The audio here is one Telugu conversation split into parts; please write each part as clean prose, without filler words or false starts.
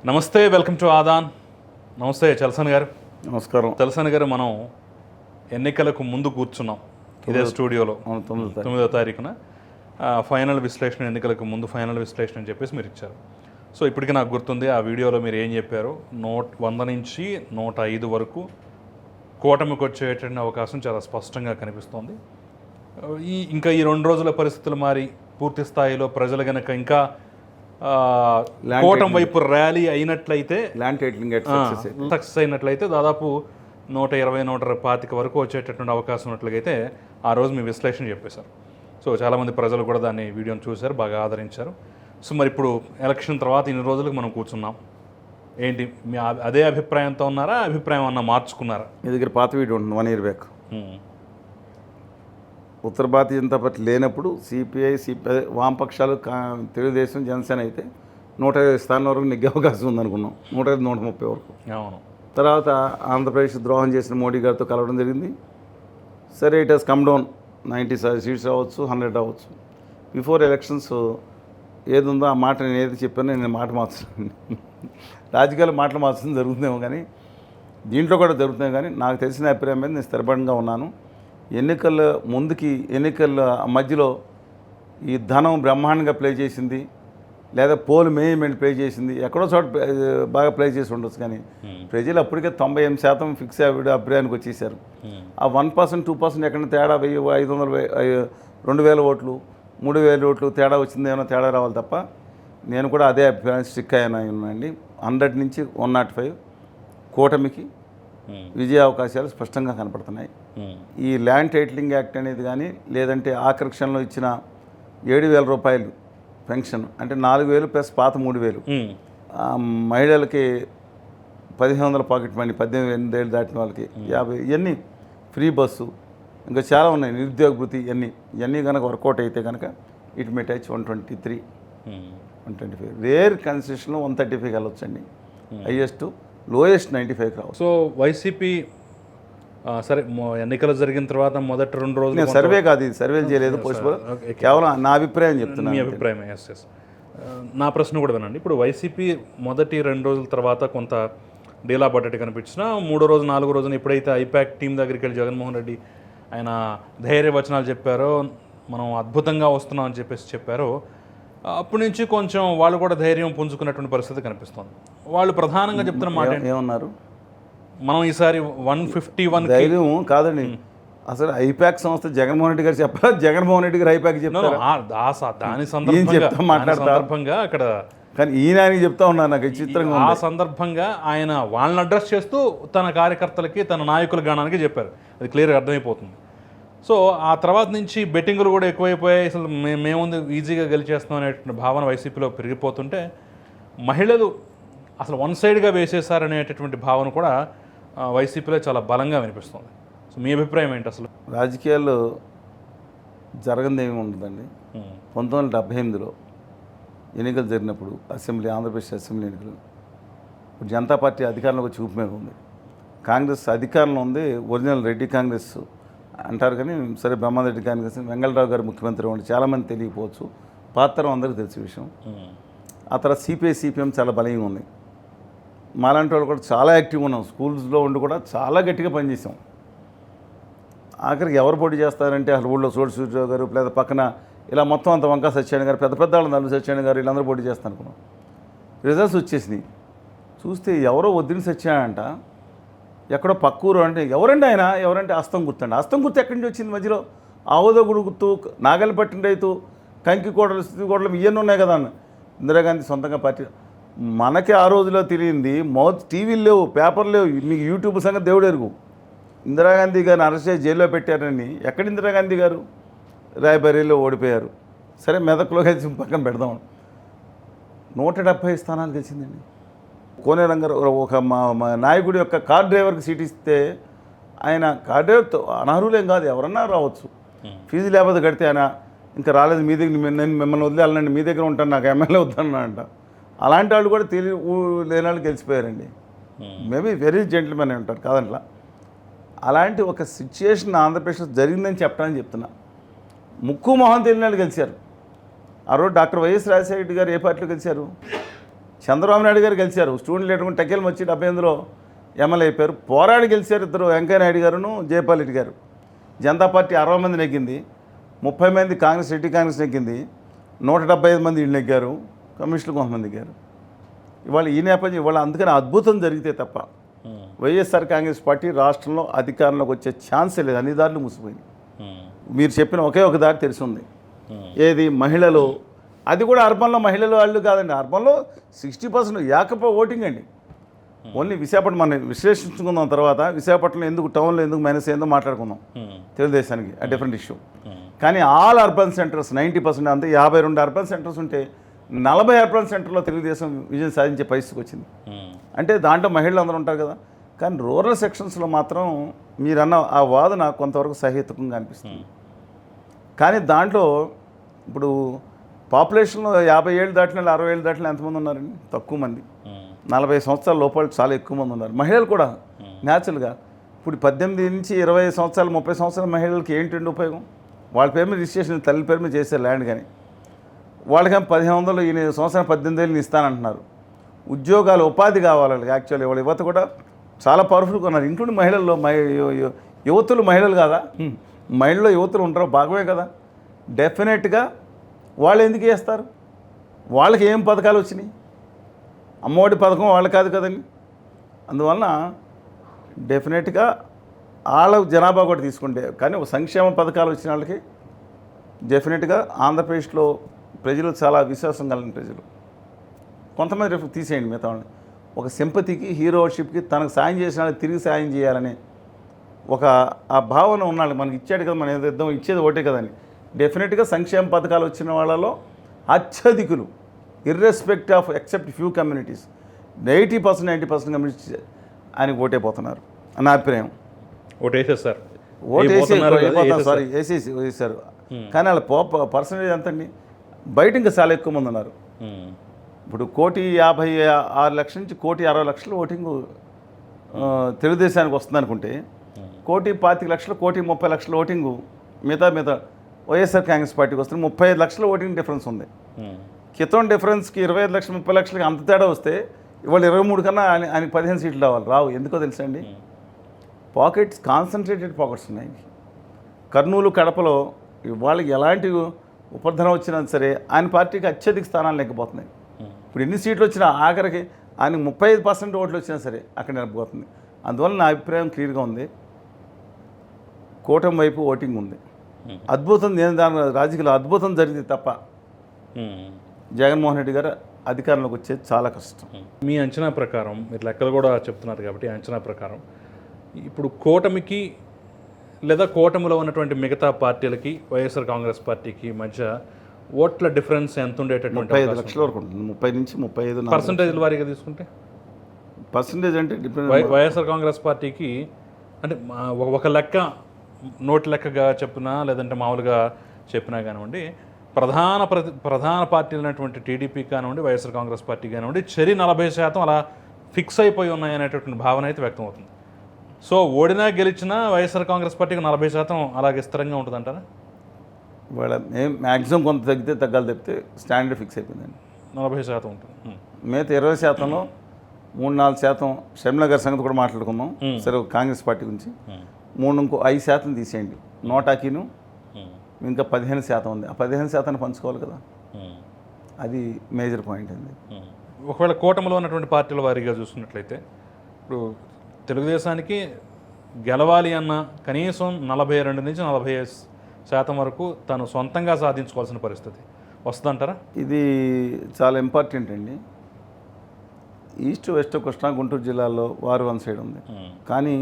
నమస్తే, వెల్కమ్ టు ఆదాన్. నమస్తే చలసాని గారు. నమస్కారం. చలసాని గారు, మనం ఎన్నికలకు ముందు కూర్చున్నాం ఇదే స్టూడియోలో 9వ తారీఖున. ఫైనల్ విశ్లేషణ, ఎన్నికలకు ముందు ఫైనల్ విశ్లేషణ అని చెప్పేసి మీరు ఇచ్చారు. సో ఇప్పటికీ నాకు గుర్తుంది ఆ వీడియోలో మీరు ఏం చెప్పారు. 100 నుంచి 105 వరకు కూటమికి వచ్చేటువంటి అవకాశం చాలా స్పష్టంగా కనిపిస్తోంది. ఇంకా ఈ 2 రోజుల పరిస్థితులు మారి పూర్తి స్థాయిలో ప్రజలు కనుక ఇంకా కూటమి వైపు ర్యాలీ అయినట్లయితే, సక్సెస్ అయినట్లయితే దాదాపు 120-125 వరకు వచ్చేటటువంటి అవకాశం ఉన్నట్లయితే ఆ రోజు మీ విశ్లేషణ చెప్పేశారు. సో చాలామంది ప్రజలు కూడా దాన్ని వీడియోని చూశారు, బాగా ఆదరించారు. సో మరి ఇప్పుడు ఎలక్షన్ తర్వాత ఇన్ని రోజులకు మనం కూర్చున్నాం. ఏంటి మీ అదే అభిప్రాయంతో ఉన్నారా, అభిప్రాయం అన్నా మార్చుకున్నారా? మీ దగ్గర పాత వీడియో ఉంటుంది 1 year బ్యాక్. ఉత్తర భారతీయ జనతా పార్టీ లేనప్పుడు సిపిఐ వామపక్షాలు తెలుగుదేశం జనసేన అయితే 120 స్థానాల వరకు నెగ్గే అవకాశం ఉందనుకున్నాం. 130 వరకు. అవును. తర్వాత ఆంధ్రప్రదేశ్ ద్రోహం చేసిన మోడీ గారితో కలవడం జరిగింది. సరే, it has come down. 90 seats రావచ్చు, 100 రావచ్చు. బిఫోర్ ఎలక్షన్స్ ఏది ఉందో ఆ మాట నేను ఏది చెప్పానో నేను మాట మార్చుతాను. రాజకీయాలు మాటలు మార్చడం జరుగుతుందేమో, కానీ దీంట్లో కూడా జరుగుతుంది. కానీ నాకు తెలిసిన అభిప్రాయం మీద నేను స్థిరపడంగా ఉన్నాను. ఎన్నికల మధ్యలో ఈ ధనం బ్రహ్మాండంగా ప్లే చేసింది, లేదా పోల్ మేనేజ్మెంట్ ప్లే చేసింది, ఎక్కడో చోట బాగా ప్లే చేసి ఉండొచ్చు. కానీ ప్రజలు అప్పటికే 98% ఫిక్స్ అభిప్రాయానికి వచ్చేసారు. ఆ 1%, 2% ఎక్కడ తేడా 500, 2000 ఓట్లు, 3000 ఓట్లు తేడా వచ్చింది, ఏమైనా తేడా రావాలి తప్ప. నేను కూడా అదే అభిప్రాయం స్టిక్ ఉన్నాయండి. 100 నుంచి 105 కూటమికి విజయ అవకాశాలు స్పష్టంగా కనపడుతున్నాయి. ఈ ల్యాండ్ టైటిలింగ్ యాక్ట్ అనేది కానీ, లేదంటే ఆకర్షణలో ఇచ్చిన 7,000 రూపాయలు పెన్షన్, అంటే 4,000 ప్లస్ పాత 3,000, మహిళలకి 1,500 పాకెట్ మనీ 18 ఏళ్ళు దాటిన వాళ్ళకి 50, ఇవన్నీ ఫ్రీ బస్సు, ఇంకా చాలా ఉన్నాయి, నిరుద్యోగ భృతి, ఇవన్నీ కనుక వర్కౌట్ అయితే కనుక ఇట్ మే టచ్ 123, 125. రేర్ కన్సెషన్లో 135 వెళ్ళొచ్చండి. హైయెస్ట్, లోయెస్ట్ 95 రావచ్చు. సో వైసీపీ సరే, ఎన్నికలు జరిగిన తర్వాత మొదటి 2 రోజులు సర్వే కాదు, ఇది సర్వేలు చేయలేదు, కేవలం నా అభిప్రాయం చెప్తున్నాను. మీ అభిప్రాయం. ఎస్. నా ప్రశ్న కూడా వినండి. ఇప్పుడు వైసీపీ మొదటి 2 రోజుల తర్వాత కొంత డీలా పడ్డట్టు కనిపించినా 3వ రోజు 4వ రోజున ఎప్పుడైతే ఐపాక్ టీం దగ్గరికి వెళ్ళి జగన్మోహన్ రెడ్డి ఆయన ధైర్య వచనాలు చెప్పారో, మనం అద్భుతంగా వస్తున్నాం అని చెప్పారో, అప్పటి నుంచి కొంచెం వాళ్ళు కూడా ధైర్యం పుంజుకున్నటువంటి పరిస్థితి కనిపిస్తుంది. వాళ్ళు ప్రధానంగా చెప్తున్న మాట ఏమన్నారు, మనం ఈసారి 151 ధైర్యం కాదండి. అసలు ఐపాక్ సంస్థ జగన్మోహన్ రెడ్డి గారు చెప్పారా, జగన్మోహన్ రెడ్డి గారు ఐపాక్ చెప్తారు? దాని సందర్భంగా అక్కడ, కానీ ఈయన చెప్తా ఉన్నారు. నాకు చిత్రంగా ఆ సందర్భంగా ఆయన వాళ్ళని అడ్రస్ చేస్తూ తన కార్యకర్తలకి, తన నాయకుల గణానికి చెప్పారు. అది క్లియర్గా అర్థమైపోతుంది. సో ఆ తర్వాత నుంచి బెట్టింగులు కూడా ఎక్కువైపోయాయి. అసలు మేముంది ఈజీగా గెలిచేస్తాం అనేటువంటి భావన వైసీపీలో పెరిగిపోతుంటే, మహిళలు అసలు వన్ సైడ్గా వేసేసారనేటటువంటి భావన కూడా వైసీపీలో చాలా బలంగా వినిపిస్తుంది. సో మీ అభిప్రాయం ఏంటి? అసలు రాజకీయాల్లో జరగందేమీ ఉండదండి. 1978లో ఎన్నికలు జరిగినప్పుడు ఆంధ్రప్రదేశ్ అసెంబ్లీ ఎన్నికలు, ఇప్పుడు జనతా పార్టీ అధికారంలోకి చూపు మీద ఉంది, కాంగ్రెస్ అధికారంలో ఉంది. ఒరిజినల్ రెడ్డి కాంగ్రెస్ అంటారు, కానీ సరే బ్రహ్మారెడ్డి కాంగ్రెస్, వెంగళరావు గారు ముఖ్యమంత్రి ఉండి చాలామంది తెలియకపోవచ్చు, పాత్ర అందరికీ తెలిసే విషయం. ఆ తర్వాత సిపిఎం చాలా బలంగా ఉంది. మాలాంటి వాళ్ళు కూడా చాలా యాక్టివ్గా ఉన్నాం. స్కూల్స్లో ఉండి కూడా చాలా గట్టిగా పనిచేసాం. ఆఖరికి ఎవరు పోటీ చేస్తారంటే అసలు ఊళ్ళో సూర్యరావు గారు, లేదా పక్కన ఇలా మొత్తం అంత వంకా సత్యనారాయణ గారు, పెద్ద వాళ్ళు నల్లు సత్యనారాయణ గారు, వీళ్ళందరూ పోటీ చేస్తాను అనుకున్నాం. రిజల్ట్స్ వచ్చేసినాయి. చూస్తే ఎవరో వద్దని సత్యనారాయణ అంట, ఎక్కడో పక్కూరు అంటే ఎవరండి ఆయన, ఎవరంటే అస్తం గుర్తండి. అస్తం గుర్తు ఎక్కడి నుంచి వచ్చింది? మధ్యలో ఆవోదగుడు గుర్తు, నాగలి పట్టిన రైతు, కంకి కోటలు, స్థితి కోటలు, ఇవన్నీ ఉన్నాయి కదా అన్న. ఇందిరాగాంధీ సొంతంగా పార్టీ. మనకి ఆ రోజులో తెలియంది టీవీలు లేవు, పేపర్లు లేవు, మీకు యూట్యూబ్ సంగతి దేవుడు ఎరుగు. ఇందిరాగాంధీ గారిని అరెస్ట్ చేసి జైల్లో పెట్టారని, ఎక్కడ ఇందిరాగాంధీ గారు? రాయబరేలీలో ఓడిపోయారు. సరే, మెదక్లో కలిసి పక్కన పెడదాం. 170 స్థానాలు గెలిచిందండి. కోనే రంగారావు ఒక మా నాయకుడి యొక్క కార్ డ్రైవర్కి సీట్ ఇస్తే, ఆయన కార్ డ్రైవర్తో అనర్హులేం కాదు, ఎవరన్నా రావచ్చు. ఫీజు లేకపోతే కడితే ఆయన ఇంకా రాలేదు, మీ దగ్గర నేను మిమ్మల్ని వదిలేయాలండి, మీ దగ్గర ఉంటాను, నాకు ఎమ్మెల్యే వద్దన్నా అంట. అలాంటి వాళ్ళు కూడా లేని వాళ్ళు గెలిచిపోయారండి. మేబీ వెరీ జెంటిల్మెన్ ఉంటారు కాదంట్లా. అలాంటి ఒక సిచ్యుయేషన్ ఆంధ్రప్రదేశ్లో జరిగిందని చెప్పడానికి చెప్తున్నా. ముక్కు మొహం తెలియని వాళ్ళు గెలిచారు. ఆ రోజు డాక్టర్ వైఎస్ రాజశేఖర రెడ్డి గారు ఏ పార్టీలో గెలిచారు? చంద్రబాబు నాయుడు గారు గెలిచారు, స్టూడెంట్ లీడర్ టెకెల్ వచ్చి 78లో ఎమ్మెల్యే అయిపోయారు. పోరాడి గెలిచారు ఇద్దరు, వెంకయ్య నాయుడు గారును జయపాల్ రెడ్డి గారు. జనతా పార్టీ 60 మంది నెగ్గింది, 30 మంది కాంగ్రెస్, రెడ్డి కాంగ్రెస్ నెగ్గింది, 175 మంది వీళ్ళు నెగ్గారు, కమ్యూనిస్టులు కొంతమంది నెగ్గారు. ఇవాళ ఈ నేపథ్యం ఇవాళ అందుకని అద్భుతం జరిగితే తప్ప వైఎస్ఆర్ కాంగ్రెస్ పార్టీ రాష్ట్రంలో అధికారంలోకి వచ్చే ఛాన్సే లేదు. అన్ని దారులు మూసిపోయింది. మీరు చెప్పిన ఒకే ఒక దారి తెలిసి ఉంది, ఏది మహిళలు, అది కూడా అర్బన్లో మహిళలు వాళ్ళు కాదండి, అర్బన్లో 60% ఏకప ఓటింగ్ అండి. ఓన్లీ విశాఖపట్నం మనం విశ్లేషించుకుందాం, తర్వాత విశాఖపట్నంలో ఎందుకు టౌన్లో ఎందుకు మైనస్ అయిందో మాట్లాడుకుందాం తెలుగుదేశానికి, ఆ డిఫరెంట్ ఇష్యూ. కానీ ఆల్ అర్బన్ సెంటర్స్ 90% అంతే, 52 అర్బన్ సెంటర్స్ ఉంటే 40 అర్బన్ సెంటర్లో తెలుగుదేశం విజయం సాధించే పరిస్థితికి వచ్చింది. అంటే దాంట్లో మహిళలు అందరూ ఉంటారు కదా. కానీ రూరల్ సెక్షన్స్లో మాత్రం మీరన్న ఆ వాదన కొంతవరకు సహేతుకంగా అనిపిస్తుంది. కానీ దాంట్లో ఇప్పుడు పాపులేషన్లో 50 ఏళ్ళు దాటిన 60 ఏళ్ళు దాటిన ఎంతమంది ఉన్నారండి? తక్కువ మంది. 40 సంవత్సరాల లోపల చాలా ఎక్కువ మంది ఉన్నారు. మహిళలు కూడా న్యాచురల్గా ఇప్పుడు 18 నుంచి 20 సంవత్సరాలు 30 సంవత్సరాల మహిళలకి ఏంటండి ఉపయోగం? వాళ్ళ పేరు మీద రిజిస్ట్రేషన్ తల్లి పేరు మీద చేశారు ల్యాండ్, కానీ వాళ్ళకేమో 1500 ఈ సంవత్సరం 18,000 ఇస్తానంటున్నారు. ఉద్యోగాలు ఉపాధి కావాలి వాళ్ళకి. యాక్చువల్లీ వాళ్ళ యువత కూడా చాలా పవర్ఫుల్గా ఉన్నారు, ఇంక్లూడింగ్ మహిళల్లో. యువతులు మహిళలు కాదా? మహిళల్లో యువతులు ఉంటారు, భాగమే కదా. డెఫినెట్గా వాళ్ళు ఎందుకు చేస్తారు? వాళ్ళకి ఏం పథకాలు వచ్చినాయి? అమ్మఒడి పథకం వాళ్ళు కాదు కదండి. అందువలన డెఫినెట్గా వాళ్ళ జనాభా కూడా తీసుకుంటే, కానీ సంక్షేమ పథకాలు వచ్చిన వాళ్ళకి డెఫినెట్గా ఆంధ్రప్రదేశ్లో ప్రజలు చాలా విశ్వాసం కలిగిన ప్రజలు. కొంతమంది తీసేయండి మిగతా వాళ్ళని. ఒక సింపతికి, హీరోషిప్కి, తనకు సాయం చేసిన వాళ్ళకి తిరిగి సాయం చేయాలని ఒక ఆ భావన ఉన్నాడు. మనకి ఇచ్చాడు కదా, మనం ఏదో ఇద్దాం, ఇచ్చేది ఒకటే కదండి. డెఫినెట్గా సంక్షేమ పథకాలు వచ్చిన వాళ్ళలో అత్యధికులు, irrespective of except few communities, 90% communities ఆయనకు ఓటైపోతున్నారు నా అభిప్రాయం. ఓటేసేసారు. వేసేసారు. కానీ వాళ్ళ పర్సంటేజ్ ఎంతండి? బయట ఇంకా చాలా ఎక్కువ మంది ఉన్నారు. ఇప్పుడు 1,56,00,000 నుంచి 1,60,00,000 ఓటింగు తెలుగుదేశానికి వస్తుంది అనుకుంటే, 1,25,00,000, 1,30,00,000 ఓటింగు మిగతా వైఎస్ఆర్ కాంగ్రెస్ పార్టీకి వస్తుంది. 35 లక్షల ఓటింగ్ డిఫరెన్స్ ఉంది. క్రితం డిఫరెన్స్కి 25 లక్షలు 30 లక్షలకి అంత తేడా వస్తే ఇవాళ 23 కన్నా ఆయనకి 15 సీట్లు రావాలి. రావు. ఎందుకో తెలుసా అండి? పాకెట్స్, కాన్సన్ట్రేటెడ్ పాకెట్స్ ఉన్నాయి. కర్నూలు, కడపలో వాళ్ళకి ఎలాంటి ఉపధనం వచ్చినా సరే ఆయన పార్టీకి అత్యధిక స్థానాలు లేకపోతున్నాయి. ఇప్పుడు ఎన్ని సీట్లు వచ్చినా ఆఖరికి ఆయనకి 35% ఓట్లు వచ్చినా సరే అక్కడ నిలబోతుంది. అందువల్ల నా అభిప్రాయం క్లియర్గా ఉంది, కూటమి వైపు ఓటింగ్ ఉంది. అద్భుతం, నేను దాని రాజకీయాలు అద్భుతం జరిగింది తప్ప జగన్మోహన్ రెడ్డి గారు అధికారంలోకి వచ్చేది చాలా కష్టం. మీ అంచనా ప్రకారం, మీరు లెక్కలు కూడా చెప్తున్నారు కాబట్టి అంచనా ప్రకారం ఇప్పుడు కూటమికి లేదా కూటమిలో ఉన్నటువంటి మిగతా పార్టీలకి వైఎస్ఆర్ కాంగ్రెస్ పార్టీకి మధ్య ఓట్ల డిఫరెన్స్ ఎంత ఉండేటటువంటి 35 లక్షల వరకు ఉంటుంది. 30 నుంచి 35 పర్సంటేజ్ల వారీగా తీసుకుంటే పర్సంటేజ్ అంటే వైఎస్ఆర్ కాంగ్రెస్ పార్టీకి అంటే ఒక లెక్క, నోటి లెక్కగా చెప్పినా లేదంటే మామూలుగా చెప్పినా కానివ్వండి, ప్రధాన పార్టీలు అయినటువంటి టీడీపీ కానివ్వండి, వైఎస్ఆర్ కాంగ్రెస్ పార్టీ కానివ్వండి, 40% అలా ఫిక్స్ అయిపోయి ఉన్నాయనేటటువంటి భావన అయితే వ్యక్తం అవుతుంది. సో ఓడినా గెలిచినా వైఎస్ఆర్ కాంగ్రెస్ పార్టీకి 40% అలాగే స్థిరంగా ఉంటుందంటారా? వాళ్ళ మ్యాక్సిమం కొంత తగ్గితే తగ్గాలి తప్పితే స్టాండర్డ్ ఫిక్స్ అయిపోయిందండి. 40% ఉంటుంది. మిగతా 20%లో 3-4% షర్మిల గారి సంగతి కూడా మాట్లాడుకుందాం సరే కాంగ్రెస్ పార్టీ గురించి. 5% తీసేయండి. నోటాకిను ఇంకా 15% ఉంది. ఆ 15% పంచుకోవాలి కదా, అది మేజర్ పాయింట్ అండి. ఒకవేళ కూటమిలో ఉన్నటువంటి పార్టీల వారీగా చూసుకున్నట్లయితే ఇప్పుడు తెలుగుదేశానికి గెలవాలి అన్న కనీసం 42 నుంచి 45% వరకు తను సొంతంగా సాధించుకోవాల్సిన పరిస్థితి వస్తుందంటారా? ఇది చాలా ఇంపార్టెంట్ అండి. ఈస్ట్, వెస్ట్, కృష్ణా, గుంటూరు జిల్లాల్లో వారు వన్ సైడ్ ఉంది. కానీ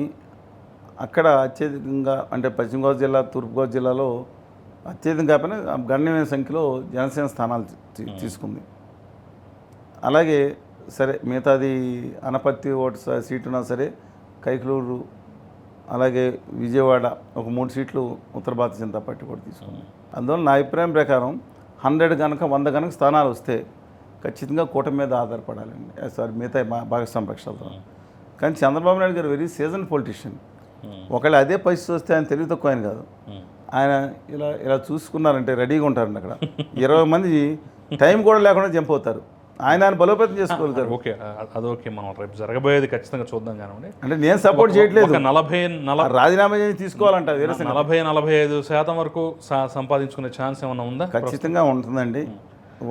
అక్కడ అత్యధికంగా అంటే పశ్చిమ గోదావరి జిల్లా, తూర్పుగోదావరి జిల్లాలో అత్యధికంగా కాకపోయినా గణనీయమైన సంఖ్యలో జనసేన స్థానాలు తీసుకుంది. అలాగే సరే మిగతాది అనపర్తి ఓటు సీటు ఉన్నా సరే, కైకలూరు, అలాగే విజయవాడ ఒక 3 సీట్లు ఉత్తర భారతీయ జనతా పార్టీ కూడా తీసుకుంది. అందువల్ల నా అభిప్రాయం ప్రకారం 100 కనుక స్థానాలు వస్తే ఖచ్చితంగా కూటమి మీద ఆధారపడాలండి. మిగతా భాగస్వామ్య పక్షాలతో. కానీ చంద్రబాబు నాయుడు గారు వెరీ సీజన్ పొలిటీషియన్. ఒకవేళ అదే పరిస్థితి వస్తే ఆయన తెలివి తక్కువ ఆయన కాదు. ఆయన ఇలా చూసుకున్నారంటే రెడీగా ఉంటారండి. అక్కడ 20 మంది టైం కూడా లేకుండా జంప్ అవుతారు. ఆయన బలోపేతం చేసుకోగలుగుతారు. ఓకే, అదొకే, మనం రేపు జరగబోయేది ఖచ్చితంగా చూద్దాం కానివ్వండి. అంటే నేను సపోర్ట్ చేయట్లేదు, 40 రాజీనామా చేసి తీసుకోవాలంట. 40-45% వరకు సంపాదించుకునే ఛాన్స్ ఏమైనా ఉందా? ఖచ్చితంగా ఉంటుందండి.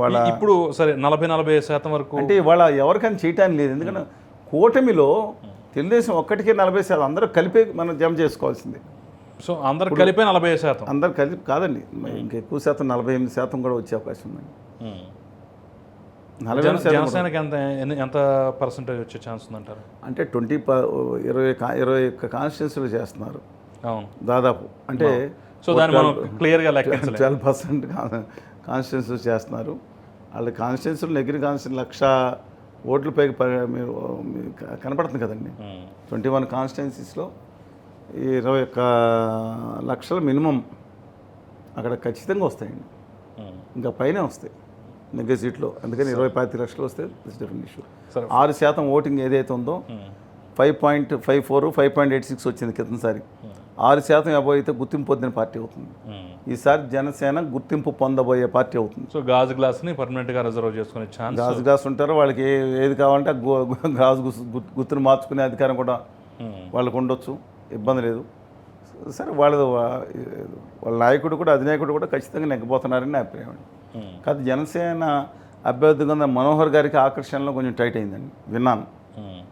వాళ్ళ ఇప్పుడు సరే 40-45% వరకు అంటే వాళ్ళ ఎవరికైనా చేయటానికి లేదు. ఎందుకంటే కూటమిలో తెలుగుదేశం ఒక్కటికే 40%, అందరూ కలిపే మనం జమ చేసుకోవాల్సింది. సో అందరు కలిపే 40%. అందరు కలిపి కాదండి, ఇంకా ఎక్కువ శాతం 48% కూడా వచ్చే అవకాశం ఉందండి. 40% జనసేనకి ఎంత పర్సెంటేజ్ వచ్చే ఛాన్స్ ఉందంటారు? అంటే 21 కాన్స్టిట్యూన్సీలు చేస్తున్నారు. అవును, దాదాపు. అంటే సో దాన్ని మనం క్లియర్గా లెక్కించలేం. 12% కాన్స్టిట్యూన్సీలు చేస్తున్నారు. వాళ్ళ కాన్స్టిట్యూన్సీలు నెగిరి కాన్స్టిట్యూన్సీ 1,00,000 ఓట్ల పైకి మీరు కనపడుతుంది కదండి. 21 కాన్స్టిట్యూన్సీస్లో 21 లక్షల మినిమం అక్కడ ఖచ్చితంగా వస్తాయండి. ఇంకా పైనే వస్తాయి నెగ్గే సీట్లో. అందుకని 20-25 లక్షలు వస్తే డిఫరెంట్ ఇష్యూ. 6% ఓటింగ్ ఏదైతే ఉందో 5.54, 5.86 వచ్చింది క్రితంసారి. 6% అబోవ్ అయితే గుర్తింపు పొందిన పార్టీ అవుతుంది. ఈసారి జనసేన గుర్తింపు పొందబోయే పార్టీ అవుతుంది. సో గాజు గ్లాస్ని పర్మనెంట్గా రిజర్వ్ చేసుకునే ఛాన్స్. గాజు గ్లాస్ ఉంటారు, వాళ్ళకి ఏది కావాలంటే గాజు గుర్తును మార్చుకునే అధికారం కూడా వాళ్ళకు ఉండొచ్చు, ఇబ్బంది లేదు. సరే, వాళ్ళ నాయకుడు కూడా అధినాయకుడు కూడా ఖచ్చితంగా నెగ్గబోతున్నారని నా అభిప్రాయం అండి. కాదు, జనసేన అభ్యర్థిగా ఉన్న మనోహర్ గారికి ఆకర్షణలో కొంచెం టైట్ అయిందండి, విన్నాను.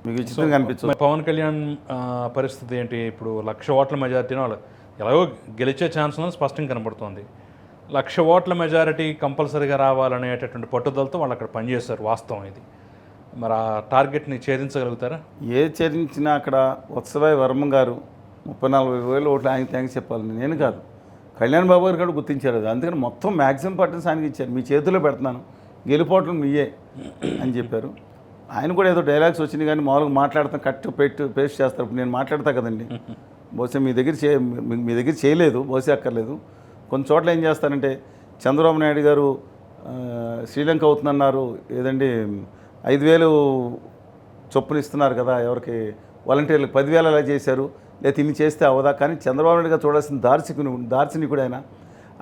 మీకు విచిత్రంగా అనిపించదు. పవన్ కళ్యాణ్ పరిస్థితి ఏంటి? ఇప్పుడు 1,00,000 ఓట్ల మెజారిటీని వాళ్ళు ఎలాగో గెలిచే ఛాన్స్ ఉందని స్పష్టంగా కనబడుతోంది. 1,00,000 ఓట్ల మెజారిటీ కంపల్సరీగా రావాలనేటటువంటి పట్టుదలతో వాళ్ళు అక్కడ పనిచేస్తారు, వాస్తవం ఇది. మరి ఆ టార్గెట్ని ఛేదించగలుగుతారా? ఏ ఛేదించినా అక్కడ వత్సవాయి వర్మ గారు 30,000-40,000 ఓట్లు ఆయనకి థ్యాంక్స్ చెప్పాలి, నేను కాదు. కళ్యాణ్ బాబు గారు కూడా గుర్తించారు అది. అందుకని మొత్తం మ్యాక్సిమం పర్సెంట్స్ ఆయనకి ఇచ్చారు. మీ చేతిలో పెడుతున్నాను, గెలిపోవటం మీయే అని చెప్పారు. ఆయన కూడా ఏదో డైలాగ్స్ వచ్చినాయి కానీ మామూలుగా మాట్లాడతాం, పేస్ట్ చేస్తారు. ఇప్పుడు నేను మాట్లాడతా కదండి, బహుశా మీ దగ్గర చేయలేదు, బహుశా అక్కర్లేదు. కొన్ని చోట్ల ఏం చేస్తారంటే చంద్రబాబు నాయుడు గారు శ్రీలంక అవుతుందన్నారు, ఏదండి 5,000 చొప్పున ఇస్తున్నారు కదా ఎవరికి వాలంటీర్లకు, 10,000 అలా చేశారు, లేదా ఇన్ని చేస్తే అవదా. కానీ చంద్రబాబు నాయుడు గారు చూడాల్సిన దార్శనికుడు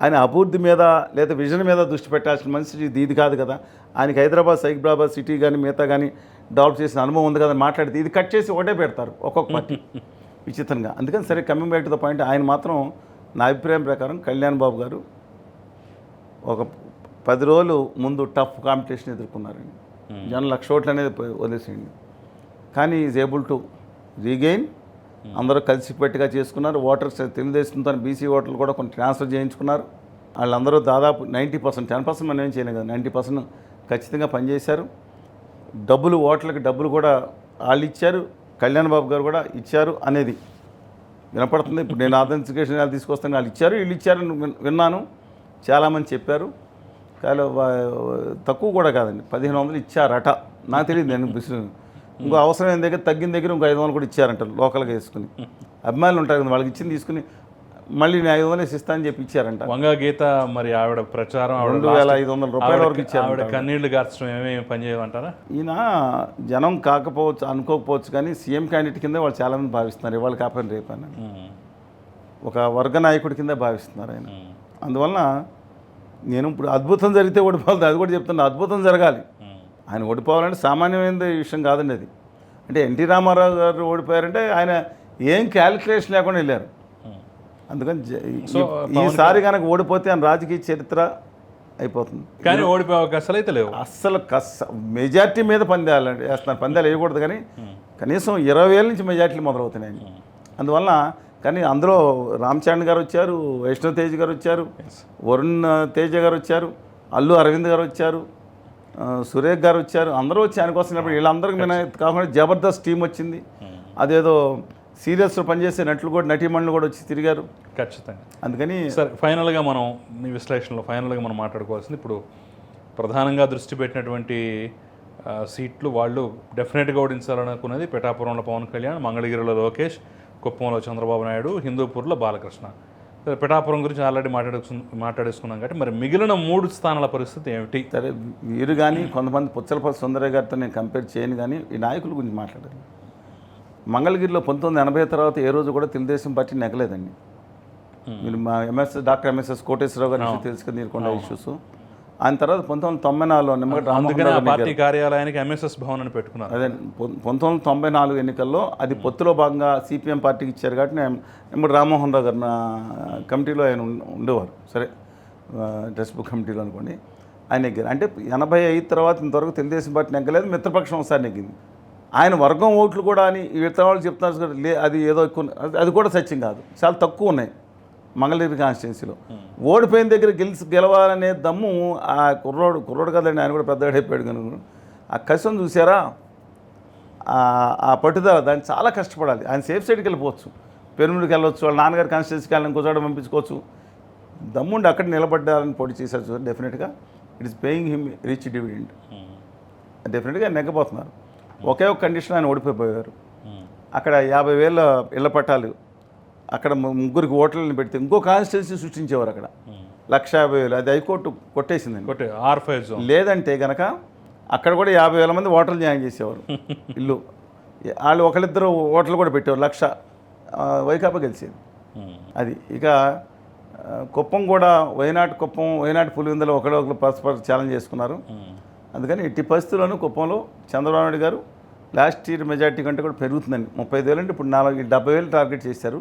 ఆయన అభివృద్ధి మీద లేదా విజన్ మీద దృష్టి పెట్టాల్సిన మనిషి ఇది కాదు కదా. ఆయనకి హైదరాబాద్, సైబరాబాద్ సిటీ కానీ మిగతా కానీ డెవలప్ చేసిన అనుభవం ఉంది కదా మాట్లాడితే, ఇది కట్ చేసి ఒకటే పెడతారు ఒక్కొక్క పార్టీ విచిత్రంగా. అందుకని సరే, coming back to the point, ఆయన మాత్రం నా అభిప్రాయం ప్రకారం కళ్యాణ్ బాబు గారు ఒక 10 రోజులు ముందు టఫ్ కాంపిటీషన్ ఎదుర్కొన్నారండి. జనం 1,00,000 ఓట్లు అనేది వదిలేసేయండి, కానీ ఈజ్ ఏబుల్ టు రీగెయిన్. అందరూ కలిసిపెట్టుగా చేసుకున్నారు. ఓటర్స్ తెలుగుదేశంతో బీసీ ఓటర్లు కూడా కొన్ని ట్రాన్స్ఫర్ చేయించుకున్నారు. వాళ్ళందరూ దాదాపు 90%, 10% మనం ఏం చేయలేదు కదా, 90% ఖచ్చితంగా పనిచేశారు. ఓట్లకి డబ్బులు కూడా వాళ్ళు ఇచ్చారు, కళ్యాణ్ బాబు గారు కూడా ఇచ్చారు అనేది వినపడుతుంది. ఇప్పుడు నేను ఆథెంటికేషన్ తీసుకొస్తాను, వాళ్ళు ఇచ్చారు వీళ్ళు ఇచ్చారని విన్నాను, చాలామంది చెప్పారు. కానీ తక్కువ కూడా కాదండి, 1,500 ఇచ్చారట, నాకు తెలియదు. నేను ఇంకో అవసరమైన దగ్గర తగ్గిన దగ్గర ఇంకో 500 కూడా ఇచ్చారంట, లోకల్గా వేసుకుని. అభిమానులు ఉంటారు కదా, వాళ్ళకి ఇచ్చింది తీసుకుని మళ్ళీ నేను 500 ఇస్తా అని చెప్పి ఇచ్చారంట. వంగా గీత మరి ఆవిడ ప్రచారం 2,500 రూపాయల వరకు ఇచ్చారు. ఆవిడ కన్నీళ్లు గార్చడం ఏమేమి పని చేయమంటారా? ఈయన జనం కాకపోవచ్చు, అనుకోకపోవచ్చు, కానీ సీఎం క్యాండిడేట్ కింద వాళ్ళు చాలామంది భావిస్తున్నారు. ఇవాళ కాకపోయిన రేపైనా ఒక వర్గ నాయకుడి కింద భావిస్తున్నారు ఆయన. అందువలన నేను ఇప్పుడు అద్భుతం జరిగితే ఓడిపోవాలి, అది కూడా చెప్తున్నా, అద్భుతం జరగాలి. ఆయన ఓడిపోవాలంటే సామాన్యమైన విషయం కాదండి అది. అంటే ఎన్టీ రామారావు గారు ఓడిపోయారంటే ఆయన ఏం క్యాలిక్యులేషన్ లేకుండా వెళ్ళారు. అందుకని ఈసారి కనుక ఓడిపోతే ఆయన రాజకీయ చరిత్ర అయిపోతుంది. కానీ ఓడిపోయే అవకాశాలు అయితే లేవు. అస్సలు మెజార్టీ మీద పందాలు వేస్తున్నారు. పందాలు వేయకూడదు, కానీ కనీసం 20,000 నుంచి మెజార్టీలు మొదలవుతున్నాయి. అందువలన కానీ అందులో రామ్ చరణ్ గారు వచ్చారు, వైష్ణవ్ తేజ్ గారు వచ్చారు, వరుణ్ తేజ గారు వచ్చారు, అల్లు అరవింద్ గారు వచ్చారు, సురేఖ్ గారు వచ్చారు. అందరూ వచ్చి ఆయన కోసం వీళ్ళందరికీ మీద కాకుండా జబర్దస్త్ టీం వచ్చింది. అదేదో సీరియల్స్లో పనిచేసే నటులు కూడా, నటీమణులు కూడా వచ్చి తిరిగారు. ఖచ్చితంగా. అందుకని సరే, ఫైనల్గా మనం మీ విశ్లేషణలో ఫైనల్గా మనం మాట్లాడుకోవాల్సింది, ఇప్పుడు ప్రధానంగా దృష్టి పెట్టినటువంటి సీట్లు వాళ్ళు డెఫినెట్గా ఓడించాలనుకున్నది పిఠాపురంలో పవన్ కళ్యాణ్, మంగళగిరిలో లోకేష్, కుప్పంలో చంద్రబాబు నాయుడు, హిందూపూర్లో బాలకృష్ణ. సరే, పిఠాపురం గురించి ఆల్రెడీ మాట్లాడేసుకున్నాం కాబట్టి మరి మిగిలిన 3 స్థానాల పరిస్థితి ఏమిటి? సరే, వీరు కానీ కొంతమంది పుచ్చలపల్లి సుందరయ్య గారితో నేను కంపేర్ చేయను, కానీ ఈ నాయకుల గురించి మాట్లాడాలి. మంగళగిరిలో 1980 తర్వాత ఏ రోజు కూడా తెలుగుదేశం పార్టీ నెగ్గలేదండి. మీరు మా డాక్టర్ ఎంఎస్ఎస్ కోటేశ్వరరావు గారి ఇష్యూ తెలుసుకుని నీరుకొండ ఇష్యూస్, ఆయన తర్వాత 1994లో నిమ్మగడ్డ అందుకనే ఆ రామ్మోహన్ రావు పార్టీ కార్యాలయానికి ఎంఎస్ఎస్ భవన్ అని పెట్టుకున్నారు. అదే 1994 ఎన్నికల్లో అది పొత్తులో భాగంగా సిపిఎం పార్టీకి ఇచ్చారు కాబట్టి నిమ్మగడ్డ రామ్మోహన్ రావు గారు నా కమిటీలో ఆయన ఉండేవారు. సరే టెక్స్ట్ బుక్ కమిటీలో అనుకోండి, ఆయన నెగ్గారు. అంటే 85 తర్వాత ఇంతవరకు తెలుగుదేశం పార్టీ నెగ్గలేదు, మిత్రపక్షం ఒకసారి నెగ్గింది. ఆయన వర్గం ఓట్లు కూడా అని ఇతర వాళ్ళు చెప్తున్నారు, అది ఏదో ఎక్కువ, అది కూడా సత్యం కాదు, చాలా తక్కువ ఉన్నాయి మంగళగిరి కాన్స్టిట్యున్సీలో. ఓడిపోయిన దగ్గర గెలవాలనే దమ్ము ఆ కుర్రోడు కదండి, ఆయన కూడా పెద్దగా అయిపోయాడు కనుక ఆ కష్టం చూసారా, ఆ పట్టుదల, దాన్ని చాలా కష్టపడాలి. ఆయన సేఫ్ సైడ్కి వెళ్ళిపోవచ్చు, పెరుముడికి వెళ్ళవచ్చు, వాళ్ళ నాన్నగారి కాన్స్టిట్యున్సీకి వెళ్ళి ఇంకో చోట పంపించుకోవచ్చు. దమ్ముండి అక్కడ నిలబడ్డారని పోటీ చేశారు చూసారు, డెఫినెట్గా it is paying him rich dividend. డెఫినెట్గా నెగ్గబోతున్నారు. ఒకే ఒక కండిషన్, ఆయన ఓడిపోయారు. అక్కడ 50,000 ఇళ్ల పట్టాలు అక్కడ ముగ్గురికి ఓట్లను పెడితే ఇంకో కాన్స్టిట్యున్సీ సృష్టించేవారు అక్కడ 150,000. అది హైకోర్టు కొట్టేసిందండి. లేదంటే కనుక అక్కడ కూడా 50,000 మంది ఓటర్లు జాయిన్ చేసేవారు. ఇల్లు వాళ్ళు ఒకళ్ళిద్దరు ఓటర్లు కూడా పెట్టేవారు, 1,00,000 వైకాపా గెలిచేది. అది ఇక కుప్పం కూడా వైనాట్ పులివెందులో ఒకళ్ళు పరస్పర ఛాలెంజ్ చేసుకున్నారు. అందుకని ఎట్టి పరిస్థితుల్లోనూ కుప్పంలో చంద్రబాబు నాయుడు గారు లాస్ట్ ఇయర్ మెజార్టీ కంటే కూడా పెరుగుతుందండి. 35,000 అంటే ఇప్పుడు 70,000 టార్గెట్ చేశారు.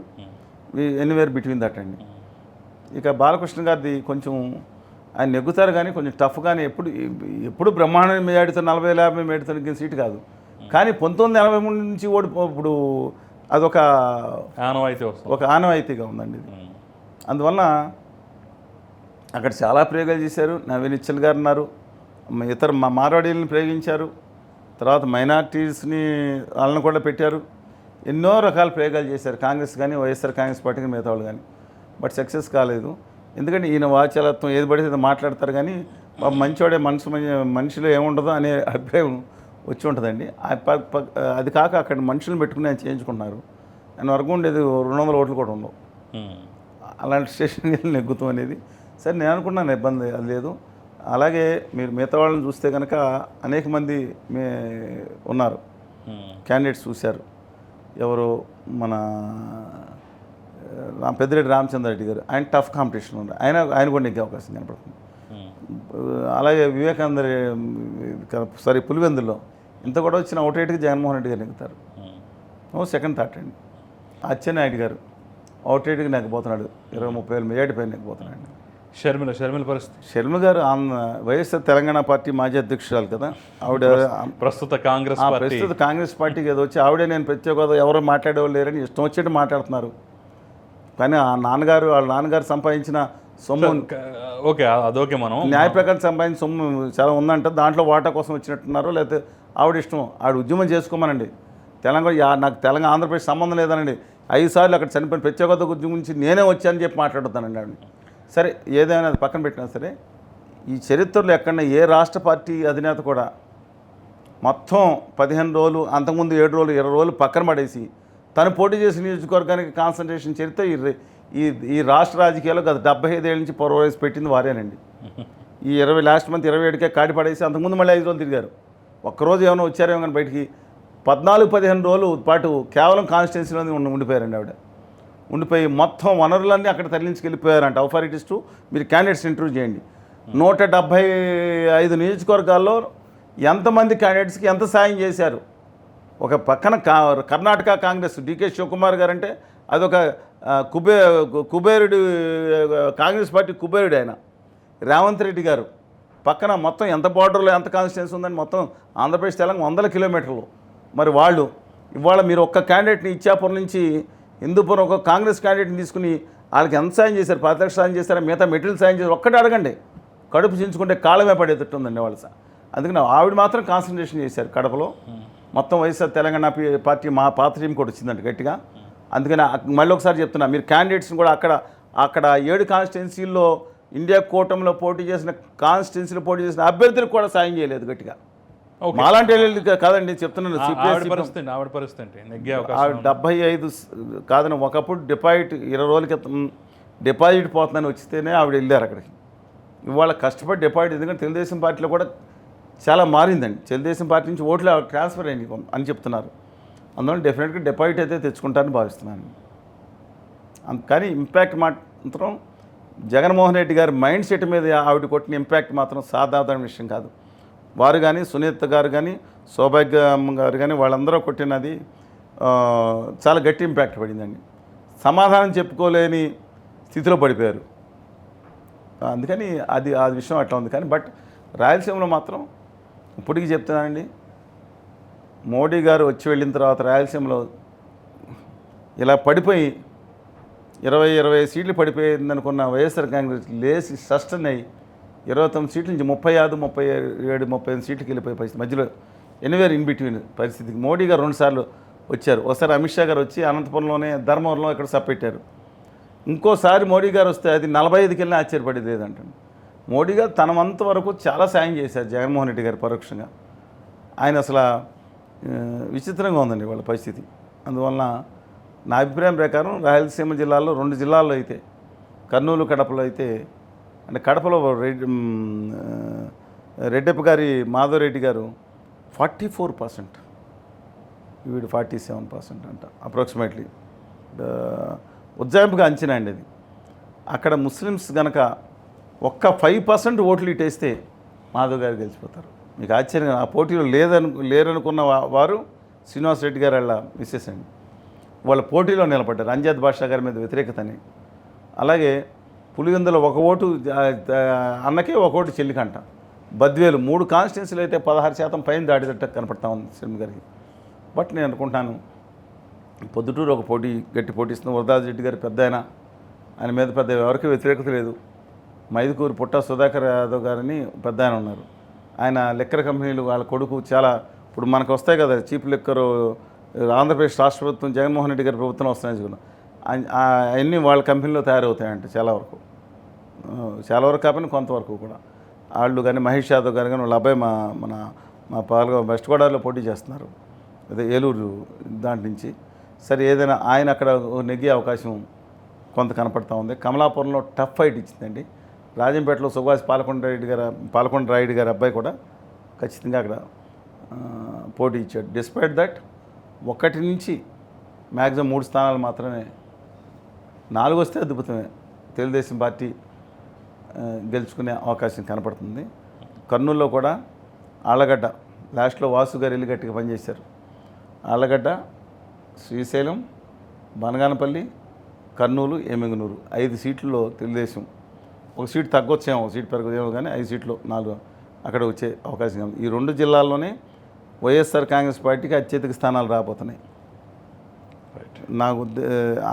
ఎనీవేర్ బిట్వీన్ దట్ అండి. ఇక బాలకృష్ణ గారిది కొంచెం ఆయన నెగ్గుతారు కానీ కొంచెం టఫ్, కానీ ఎప్పుడు బ్రహ్మాండ మెజార్టీతో 40-50 మెజార్టీతో నెగ్గిన సీటు కాదు. కానీ 1983 నుంచి ఇప్పుడు అదొక ఆనవాయితీగా ఉందండి ఇది. అందువల్ల అక్కడ చాలా ప్రయోగాలు చేశారు. నవీన్ నిశ్చల్ గారు ఉన్నారు, ఇతర మార్వాడీలను ప్రయోగించారు, తర్వాత మైనార్టీస్ని వాళ్ళని కూడా పెట్టారు. ఎన్నో రకాల ప్రయోగాలు చేశారు కాంగ్రెస్ కానీ వైఎస్ఆర్ కాంగ్రెస్ పార్టీకి మిగతా వాళ్ళు కానీ. బట్ సక్సెస్ కాలేదు. ఎందుకంటే ఈయన వాచాలత్వం ఏది పడితే అది మాట్లాడతారు కానీ మంచివాడే మనిషిలో ఏముండదో అనే అభిప్రాయం వచ్చి ఉంటుందండి. అది కాక అక్కడ మనుషులను పెట్టుకుని ఆయన చేయించుకుంటున్నారు. ఆయన వరకు ఉండేది 200 ఓట్లు కూడా ఉండవు. అలాంటి స్టేషన్కి వెళ్ళి నెగ్గుతాం అనేది సరే నేను అనుకున్నాను, ఇబ్బంది అది లేదు. అలాగే మీరు మిగతా వాళ్ళని చూస్తే కనుక అనేక మంది ఉన్నారు క్యాండిడేట్స్ చూశారు. ఎవరు మన పెద్దిరెడ్డి రామచంద్రారెడ్డి గారు, ఆయన టఫ్ కాంపిటీషన్ ఉంది, ఆయన కూడా నెగ్గే అవకాశం కనపడుతుంది. అలాగే వివేకానంద పులివెందుల్లో ఇంత కూడా వచ్చిన అవుట్రేట్కి జగన్మోహన్ రెడ్డి గారు నెగ్గుతారు. సెకండ్ థాట్ అండి. అచ్చెన్నాయుడు గారు అవుట్రేట్కి నెగ్గబోతున్నాడు, 20-30,000 మెజార్టీ పైన నెగ్గబోతున్నాడు. షర్మిల గారు వైఎస్ఆర్ తెలంగాణ పార్టీ మాజీ అధ్యక్షురాలు కదా ఆవిడ. ప్రస్తుత కాంగ్రెస్ పార్టీకి ఏదో వచ్చి ఆవిడే నేను ప్రత్యేక హోదా ఎవరో మాట్లాడేవాళ్ళు లేరని ఇష్టం వచ్చేట్టు మాట్లాడుతున్నారు. కానీ వాళ్ళ నాన్నగారు సంపాదించిన సొమ్ము మనం న్యాయ ప్రకారం సంపాదించిన సొమ్ము చాలా ఉందంట, దాంట్లో వాటా కోసం వచ్చినట్టున్నారు. లేకపోతే ఆవిడ ఇష్టం, ఆవిడ ఉద్యమం చేసుకోమనండి. నాకు తెలంగాణ ఆంధ్రప్రదేశ్ సంబంధం లేదనండి. 5 సార్లు అక్కడ చనిపోయిన ప్రత్యేక హోదా ఉద్యమం గురించి నేనే వచ్చానని చెప్పి మాట్లాడుతానండి ఆవిడ. సరే ఏదైనా అది పక్కన పెట్టినా సరే ఈ చరిత్రలో ఎక్కడన్నా ఏ రాష్ట్ర పార్టీ అధినేత కూడా మొత్తం 15 రోజులు, అంతకుముందు 7 రోజులు, 20 రోజులు పక్కన పడేసి తను పోటీ చేసిన నియోజకవర్గానికి కాన్సన్ట్రేషన్ చరిత్ర ఈ రాష్ట్ర రాజకీయాల్లో గత 75 ఏళ్ళ నుంచి పొరవేసి పెట్టింది వారేనండి. ఈ లాస్ట్ మంత్ 27కే కాడి పడేసి అంతకుముందు మళ్ళీ 5 రోజులు తిరిగారు. ఒక్కరోజు ఏమైనా వచ్చారేమో కానీ బయటికి 14-15 రోజులు పాటు కేవలం కాన్స్టిట్యున్సీలోనే ఉండిపోయారండి ఆవిడ. ఉండిపోయి మొత్తం వనరులన్నీ అక్కడ తరలించుకెళ్ళిపోయారంట. How far it is to మీరు క్యాండిడేట్స్ ఇంటర్వ్యూ చేయండి. 175 నియోజకవర్గాల్లో ఎంతమంది క్యాండిడేట్స్కి ఎంత సాయం చేశారు. ఒక పక్కన కర్ణాటక కాంగ్రెస్ డికే శివకుమార్ గారు అంటే అదొక కుబేరుడు, కాంగ్రెస్ పార్టీ కుబేరుడు ఆయన. రేవంత్ రెడ్డి గారు పక్కన మొత్తం ఎంత బార్డర్లో ఎంత కాన్స్టిట్యున్సీ ఉందని మొత్తం ఆంధ్రప్రదేశ్ తెలంగాణ 100 కిలోమీటర్లు. మరి వాళ్ళు ఇవాళ మీరు ఒక్క క్యాండిడేట్ని ఇచ్చాపురం నుంచి హిందూపురం ఒక కాంగ్రెస్ క్యాండిడేట్ని తీసుకుని వాళ్ళకి ఎంత సాయం చేశారు, ప్రత్యక్ష సాయం చేశారా, మిగతా మెటీరియల్ సాయం చేశారు, ఒక్కటే అడగండి. కడుపు చించుకుంటే కాళ్ళమే పడేటట్టు ఉందండి వాళ్ళ. అందుకని ఆవిడ మాత్రం కాన్సన్ట్రేషన్ చేశారు కడపలో. మొత్తం వైఎస్ఆర్ తెలంగాణ పార్టీ మా పాత టీం కూడా వచ్చిందండి గట్టిగా. అందుకని మళ్ళీ ఒకసారి చెప్తున్నా, మీరు క్యాండిడేట్స్ని కూడా అక్కడ 7 కాన్స్టిట్యున్సీల్లో ఇండియా కూటమిలో పోటీ చేసిన కాన్స్టిట్యున్సీలో పోటీ చేసిన అభ్యర్థులకు కూడా సాయం చేయలేదు గట్టిగా. మాలాంటి కాదండి చెప్తున్నాను. 75 కాదని ఒకప్పుడు డిపాజిట్ 20 రోజుల క్రితం డిపాజిట్ పోతుందని వచ్చితేనే ఆవిడ వెళ్ళారు అక్కడికి. ఇవాళ కష్టపడి డిపాజిట్, ఎందుకంటే తెలుగుదేశం పార్టీలో కూడా చాలా మారిందండి. తెలుగుదేశం పార్టీ నుంచి ఓట్లు ట్రాన్స్ఫర్ అయ్యి అని చెప్తున్నారు. అందువల్ల డెఫినెట్గా డిపాజిట్ అయితే తెచ్చుకుంటారని భావిస్తున్నాను. కానీ ఇంపాక్ట్ మాత్రం జగన్మోహన్ రెడ్డి గారి మైండ్ సెట్ మీద ఆవిడ కొట్టిన ఇంపాక్ట్ మాత్రం సాధారణ విషయం కాదు. వారు కానీ, సునీత గారు కానీ, సౌభాగ్యమ్మ గారు కానీ వాళ్ళందరూ కొట్టినది చాలా గట్టి ఇంపాక్ట్ పడిందండి. సమాధానం చెప్పుకోలేని స్థితిలో పడిపోయారు. అందుకని అది ఆ విషయం అట్లా ఉంది. కానీ బట్ రాయలసీమలో మాత్రం ఇప్పటికీ చెప్తున్నానండి, మోడీ గారు వచ్చి వెళ్ళిన తర్వాత రాయలసీమలో ఇలా పడిపోయి 20 సీట్లు పడిపోయిందనుకున్న వైఎస్ఆర్ కాంగ్రెస్ లేచి సస్టైన్ అయ్యి 29 సీట్ల నుంచి 36, 37, 35 సీట్లకి వెళ్ళిపోయే పరిస్థితి, మధ్యలో ఎనీవేర్ ఇన్ బిట్వీన్ పరిస్థితికి మోడీ గారు 2 సార్లు వచ్చారు. ఒకసారి అమిత్ షా గారు వచ్చి అనంతపురంలోనే ధర్మవరంలో ఇక్కడ సప్పెట్టారు. ఇంకోసారి మోడీ గారు వస్తే అది 45కి వెళ్ళినా ఆశ్చర్యపడేది లేదంటండి. మోడీ గారు తన వంతు వరకు చాలా సాయం చేశారు జగన్మోహన్ రెడ్డి గారు పరోక్షంగా. ఆయన అసలు విచిత్రంగా ఉందండి వాళ్ళ పరిస్థితి. అందువలన నా అభిప్రాయం ప్రకారం రాయలసీమ జిల్లాలో 2 జిల్లాల్లో అయితే, కర్నూలు, కడపలో అయితే, అంటే కడపలో రెడ్డప్ప గారి మాధవరెడ్డి గారు 44%, వీడు 47% అంట అప్రాక్సిమేట్లీ. ఉజ్జాయింపుగా అంచనా అండి అది. అక్కడ ముస్లిమ్స్ కనుక ఒక్క 5% ఓట్లు ఇటేస్తే మాధవ్ గారు గెలిచిపోతారు. మీకు ఆశ్చర్యంగా ఆ పోటీలో లేరనుకున్న వారు శ్రీనివాస్ రెడ్డి గారు వాళ్ళ మిస్సెస్ అండి. వాళ్ళ పోటీలో నిలబడ్డారు అంజాద్ బాషా గారి మీద వ్యతిరేకతని. అలాగే పులివెందులో 1 ఓటు అన్నకే 1 ఓటు చెల్లికంట. బద్వేలు 3 కాన్స్టిట్యున్సీలు అయితే 16% పైన దాటిదట్టు కనపడతా ఉంది శ్రీనివాస్ గారికి. బట్ నేను అనుకుంటాను పొద్దుటూరు ఒక గట్టి పోటీ ఇస్తున్న వరదాస్ రెడ్డి గారు పెద్ద ఆయన మీద పెద్ద ఎవరికి వ్యతిరేకత లేదు. మైదుకూరు పుట్ట సుధాకర్ యాదవ్ గారని పెద్ద ఆయన ఉన్నారు. ఆయన లిక్కర్ కంపెనీలు వాళ్ళ కొడుకు చాలా ఇప్పుడు మనకు వస్తాయి కదా చీప్ లిక్కర్, ఆంధ్రప్రదేశ్ రాష్ట్ర ప్రభుత్వం జగన్మోహన్ రెడ్డి గారి ప్రభుత్వం వస్తున్నాయి చూడ, అవన్నీ వాళ్ళ కంపెనీలో తయారవుతాయంట చాలా వరకు కాకపోయినా కొంతవరకు కూడా. వాళ్ళు కానీ మహేష్ యాదవ్ గారు కానీ వాళ్ళ అబ్బాయి మా వెస్ట్ గోదావరిలో పోటీ చేస్తున్నారు, అదే ఏలూరు దాంట్ నుంచి. సరే ఏదైనా ఆయన అక్కడ నెగ్గే అవకాశం కొంత కనపడతా ఉంది. కమలాపురంలో టఫ్ ఫైట్ ఇచ్చిందండి. రాజంపేటలో సుభాష్ పాలకొండరాయుడు గారి అబ్బాయి కూడా ఖచ్చితంగా అక్కడ పోటీ ఇచ్చాడు. డిస్పైట్ దట్ 1 నుంచి మ్యాక్సిమం 3 స్థానాలు మాత్రమే, 4 వస్తే అద్భుతమే తెలుగుదేశం పార్టీ గెలుచుకునే అవకాశం కనపడుతుంది. కర్నూలులో కూడా ఆళ్ళగడ్డ లాస్ట్లో వాసు గారు ఇల్లు గట్టిగా పనిచేశారు. ఆళ్ళగడ్డ, శ్రీశైలం, బనగానపల్లి, కర్నూలు, ఎమ్మిగనూరు 5 సీట్లలో తెలుగుదేశం 1 సీటు తగ్గొచ్చేమో, 1 సీటు పెరగదేమో, కానీ 5 సీట్లు 4 అక్కడ వచ్చే అవకాశం ఉంది. ఈ 2 జిల్లాల్లోనే వైఎస్ఆర్ కాంగ్రెస్ పార్టీకి అత్యధిక స్థానాలు రాబోతున్నాయి. నాకు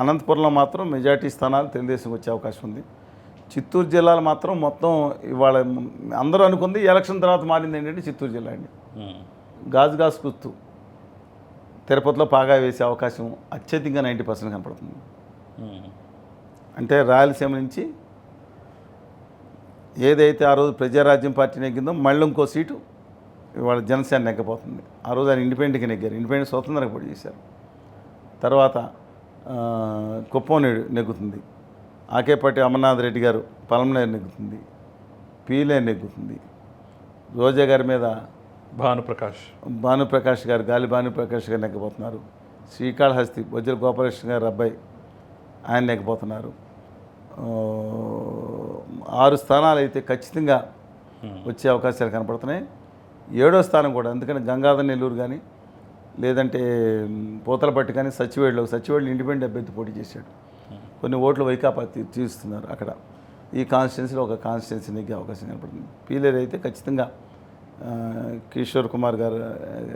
అనంతపురంలో మాత్రం మెజార్టీ స్థానాలు తెలుగుదేశం వచ్చే అవకాశం ఉంది. చిత్తూరు జిల్లాలో మాత్రం మొత్తం ఇవాళ అందరూ అనుకుంది ఎలక్షన్ తర్వాత మారింది ఏంటంటే చిత్తూరు జిల్లా అండి. గాజు కుస్తూ తిరుపతిలో పాగా వేసే అవకాశం అత్యధికంగా 90% కనపడుతుంది. అంటే రాయలసీమ నుంచి ఏదైతే ఆ రోజు ప్రజారాజ్యం పార్టీ నెగ్గిందో మళ్ళీ ఇంకో సీటు ఇవాళ జనసేన నెగ్గపోతుంది. ఆ రోజు ఆయన ఇండిపెండెంట్గా నెగ్గారు, ఇండిపెండెంట్ స్వతంత్రంగా పోటీ చేశారు. తర్వాత కుప్పం నెగ్గుతుంది, ఆకేపాటి అమర్నాథ్ రెడ్డి గారు పలమనేరు నెగ్గుతుంది, పీలేరు నెగ్గుతుంది. రోజా గారి మీద భానుప్రకాష్ గారు గాలి భానుప్రకాష్ గారు నెగ్గబోతున్నారు. శ్రీకాళహస్తి బొజ్జల గోపాలకృష్ణ గారు అబ్బాయి ఆయన నెగ్గబోతున్నారు. 6 స్థానాలు అయితే ఖచ్చితంగా వచ్చే అవకాశాలు కనపడుతున్నాయి. 7వ స్థానం కూడా, ఎందుకంటే గంగాధర్ నెల్లూరు కానీ లేదంటే పూతలపట్టు కానీ సచివేళ్ళు ఇండిపెండెంట్ అభ్యర్థి పోటీ చేశాడు. కొన్ని ఓట్లు వైకాపా తీరుస్తున్నారు అక్కడ. ఈ కాన్స్టిట్యున్సీలో ఒక కాన్స్టిట్యున్సీ నెగ్గే అవకాశం కనపడుతుంది. పీలేరు అయితే ఖచ్చితంగా కిషోర్ కుమార్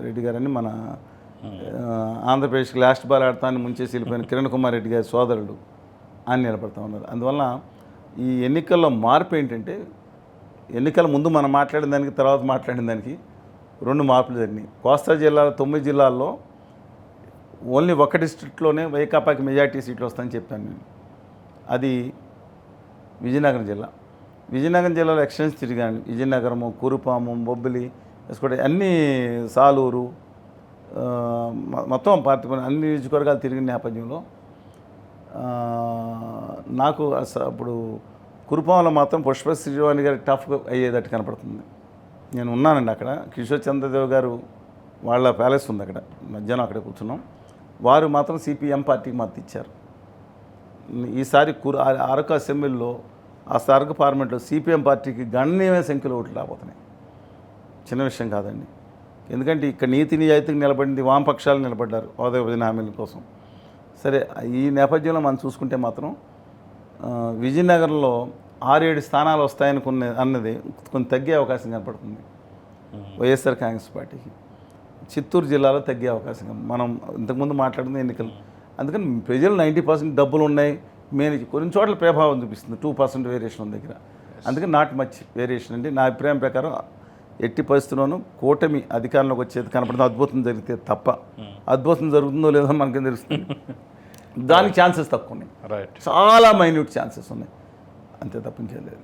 రెడ్డి గారని మన ఆంధ్రప్రదేశ్కి లాస్ట్ బాల్ ఆడతాన్ని ముంచేసి వెళ్ళిపోయిన కిరణ్ కుమార్ రెడ్డి గారి సోదరుడు ఆయన నిలబడతా ఉన్నారు. అందువల్ల ఈ ఎన్నికల్లో మార్పు ఏంటంటే, ఎన్నికల ముందు మనం మాట్లాడిన దానికి తర్వాత మాట్లాడిన దానికి 2 మార్పులు జరిగినాయి. కోస్తా జిల్లాలో 9 జిల్లాల్లో ఓన్లీ 1 డిస్ట్రిక్ట్లోనే వైకాపాకి మెజార్టీ సీట్లు వస్తాయని చెప్పాను నేను. అది విజయనగరం జిల్లా. విజయనగరం జిల్లాలో ఎలక్షన్స్ తిరిగాను. విజయనగరము, కురుపాము, బొబ్బిలి, వేసుకోవడం అన్నీ, సాలూరు, మొత్తం పార్టీ అన్ని నియోజకవర్గాలు తిరిగిన నేపథ్యంలో నాకు అప్పుడు కురుపాంలో మాత్రం పుష్ప శ్రీవాణి గారి టఫ్ అయ్యేటట్టు కనపడుతుంది. నేను ఉన్నానండి అక్కడ. కిషోర్ చంద్రదేవ్ గారు వాళ్ళ ప్యాలెస్ ఉంది అక్కడ, మధ్యాహ్నం అక్కడ కూర్చున్నాం. వారు మాత్రం సిపిఎం పార్టీకి మద్దతు ఇచ్చారు. ఈసారి అరకు అసెంబ్లీలో ఆ స్థానిక పార్లమెంట్లో సిపిఎం పార్టీకి గణనీయమైన సంఖ్యలో ఓట్లు రాబోతున్నాయి. చిన్న విషయం కాదండి. ఎందుకంటే ఇక్కడ నీతి నిజాయితీకి నిలబడింది వామపక్షాలు నిలబడ్డారు హోదా విభజన హామీల కోసం. సరే, ఈ నేపథ్యంలో మనం చూసుకుంటే మాత్రం విజయనగరంలో 6-7 స్థానాలు అన్నది కొంచెం తగ్గే అవకాశం కనపడుతుంది వైఎస్ఆర్ కాంగ్రెస్ పార్టీకి. చిత్తూరు జిల్లాలో తగ్గే అవకాశం మనం ఇంతకుముందు మాట్లాడింది ఎన్నికలు. అందుకని ప్రజలు 90% డబ్బులు ఉన్నాయి, కొన్ని చోట్ల ప్రభావం చూపిస్తుంది 2% వేరియేషన్ ఉన్న దగ్గర. అందుకని నాట్ మచ్ వేరియేషన్ అండి. నా అభిప్రాయం ప్రకారం ఎట్టి పరిస్థితుల్లోనూ కూటమి అధికారంలోకి వచ్చేది కనపడుతుంది అద్భుతం జరిగితే తప్ప. అద్భుతం జరుగుతుందో లేదో మనకేం తెలుస్తుంది. దానికి ఛాన్సెస్ తక్కువ ఉన్నాయి, రైట్. చాలా మైన్యూట్ ఛాన్సెస్ ఉన్నాయి, అంతే తప్ప ఇంకేం లేదు.